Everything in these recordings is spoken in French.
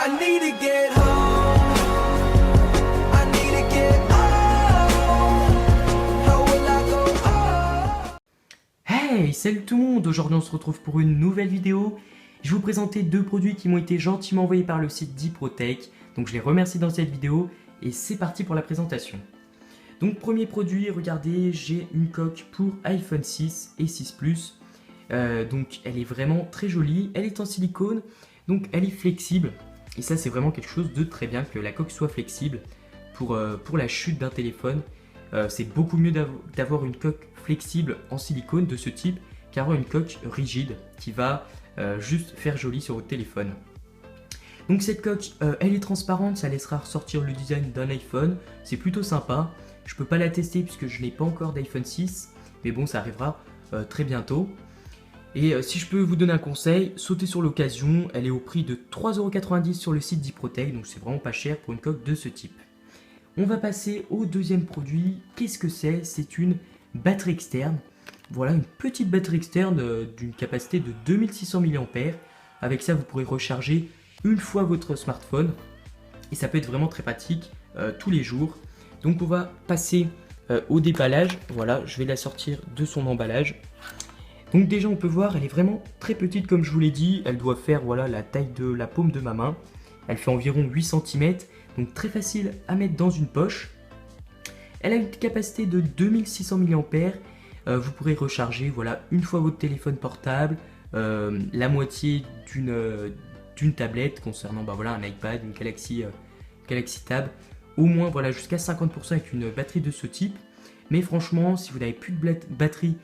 I need to get home. I need to get home. How will I go home? Hey, salut tout le monde! Aujourd'hui on se retrouve pour une nouvelle vidéo. Je vais vous présenter deux produits qui m'ont été gentiment envoyés par le site d'Iprotech. Donc je les remercie dans cette vidéo et c'est parti pour la présentation. Donc premier produit, regardez, j'ai une coque pour iPhone 6 et 6 Plus. Donc elle est vraiment très jolie, elle est en silicone, donc elle est flexible. Et ça c'est vraiment quelque chose de très bien que la coque soit flexible pour la chute d'un téléphone. C'est beaucoup mieux d'avoir une coque flexible en silicone de ce type qu'avoir une coque rigide qui va juste faire joli sur votre téléphone. Donc cette coque, elle est transparente, ça laissera ressortir le design d'un iPhone, c'est plutôt sympa. Je peux pas la tester puisque je n'ai pas encore d'iPhone 6, mais bon ça arrivera très bientôt. Et si je peux vous donner un conseil, sautez sur l'occasion, elle est au prix de 3,90 € sur le site d'Iprotech, donc c'est vraiment pas cher pour une coque de ce type. On va passer au deuxième produit. Qu'est-ce que c'est? C'est une batterie externe. Voilà, une petite batterie externe d'une capacité de 2600 mAh. Avec ça, vous pourrez recharger une fois votre smartphone. Et ça peut être vraiment très pratique tous les jours. Donc on va passer au déballage. Voilà, je vais la sortir de son emballage. Donc déjà, on peut voir, elle est vraiment très petite comme je vous l'ai dit. Elle doit faire voilà, la taille de la paume de ma main. Elle fait environ 8 cm. Donc très facile à mettre dans une poche. Elle a une capacité de 2600 mAh. Vous pourrez recharger voilà, une fois votre téléphone portable, la moitié d'une tablette concernant voilà, un iPad, une Galaxy Tab. Au moins voilà, jusqu'à 50% avec une batterie de ce type. Mais franchement, si vous n'avez plus de batterie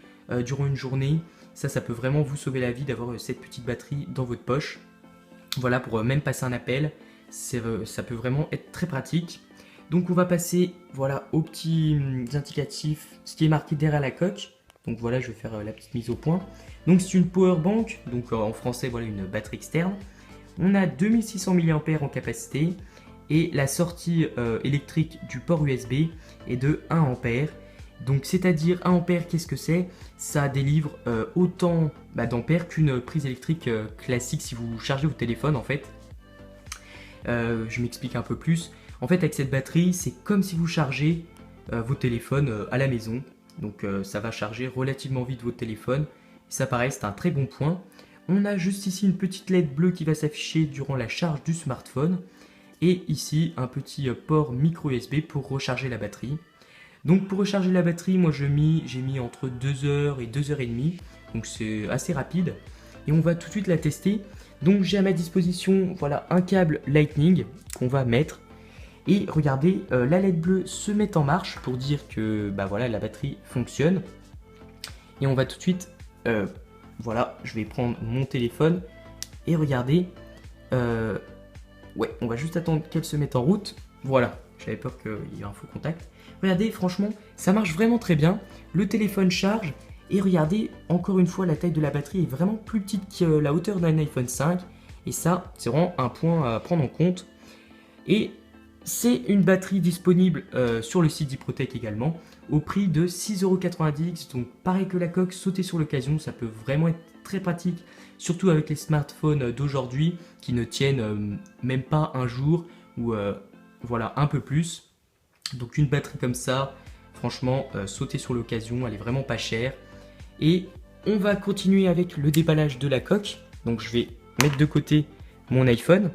durant une journée, ça peut vraiment vous sauver la vie d'avoir cette petite batterie dans votre poche. Voilà, pour même passer un appel. Ça peut vraiment être très pratique. Donc on va passer voilà, aux petits indicatifs, ce qui est marqué derrière la coque. Donc voilà, je vais faire la petite mise au point. Donc c'est une power bank, donc en français voilà une batterie externe. On a 2600 mAh en capacité et la sortie électrique du port USB est de 1 A. Donc c'est-à-dire 1 A, qu'est-ce que c'est? Ça délivre autant d'ampères qu'une prise électrique classique si vous chargez votre téléphone en fait. Je m'explique un peu plus. En fait, avec cette batterie, c'est comme si vous chargez vos téléphones à la maison. Donc ça va charger relativement vite votre téléphone. Ça pareil, c'est un très bon point. On a juste ici une petite LED bleue qui va s'afficher durant la charge du smartphone. Et ici, un petit port micro USB pour recharger la batterie. Donc pour recharger la batterie, moi j'ai mis entre 2 heures et 2 h 30. Donc c'est assez rapide. Et on va tout de suite la tester. Donc j'ai à ma disposition voilà, un câble Lightning qu'on va mettre. Et regardez, la LED bleue se met en marche pour dire que voilà, la batterie fonctionne. Et on va tout de suite, voilà, je vais prendre mon téléphone. Et regardez, ouais, on va juste attendre qu'elle se mette en route. Voilà, j'avais peur qu'il y ait un faux contact. Regardez, franchement, ça marche vraiment très bien. Le téléphone charge. Et regardez, encore une fois, la taille de la batterie est vraiment plus petite que la hauteur d'un iPhone 5. Et ça, c'est vraiment un point à prendre en compte. Et c'est une batterie disponible sur le site d'Iprotech également, au prix de 6,90 €. Donc pareil que la coque, sautez sur l'occasion, ça peut vraiment être très pratique. Surtout avec les smartphones d'aujourd'hui qui ne tiennent même pas un jour ou voilà, un peu plus. Donc une batterie comme ça, franchement, sautez sur l'occasion, elle est vraiment pas chère. Et on va continuer avec le déballage de la coque. Donc je vais mettre de côté mon iPhone.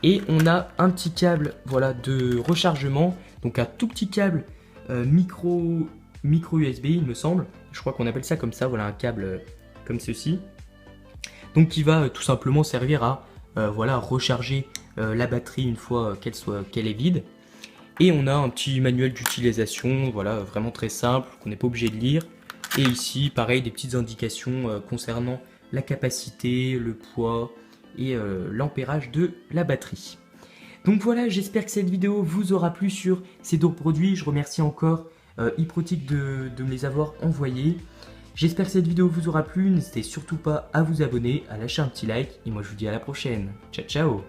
Et on a un petit câble voilà, de rechargement. Donc un tout petit câble micro USB il me semble. Je crois qu'on appelle ça comme ça. Voilà un câble comme ceci. Donc qui va tout simplement servir à voilà, recharger la batterie une fois qu'elle est vide. Et on a un petit manuel d'utilisation. Voilà, vraiment très simple qu'on n'est pas obligé de lire. Et ici, pareil, des petites indications concernant la capacité, le poids et l'ampérage de la batterie. Donc voilà, j'espère que cette vidéo vous aura plu sur ces deux produits. Je remercie encore Iprotech de me les avoir envoyés. J'espère que cette vidéo vous aura plu. N'hésitez surtout pas à vous abonner, à lâcher un petit like. Et moi, je vous dis à la prochaine. Ciao, ciao!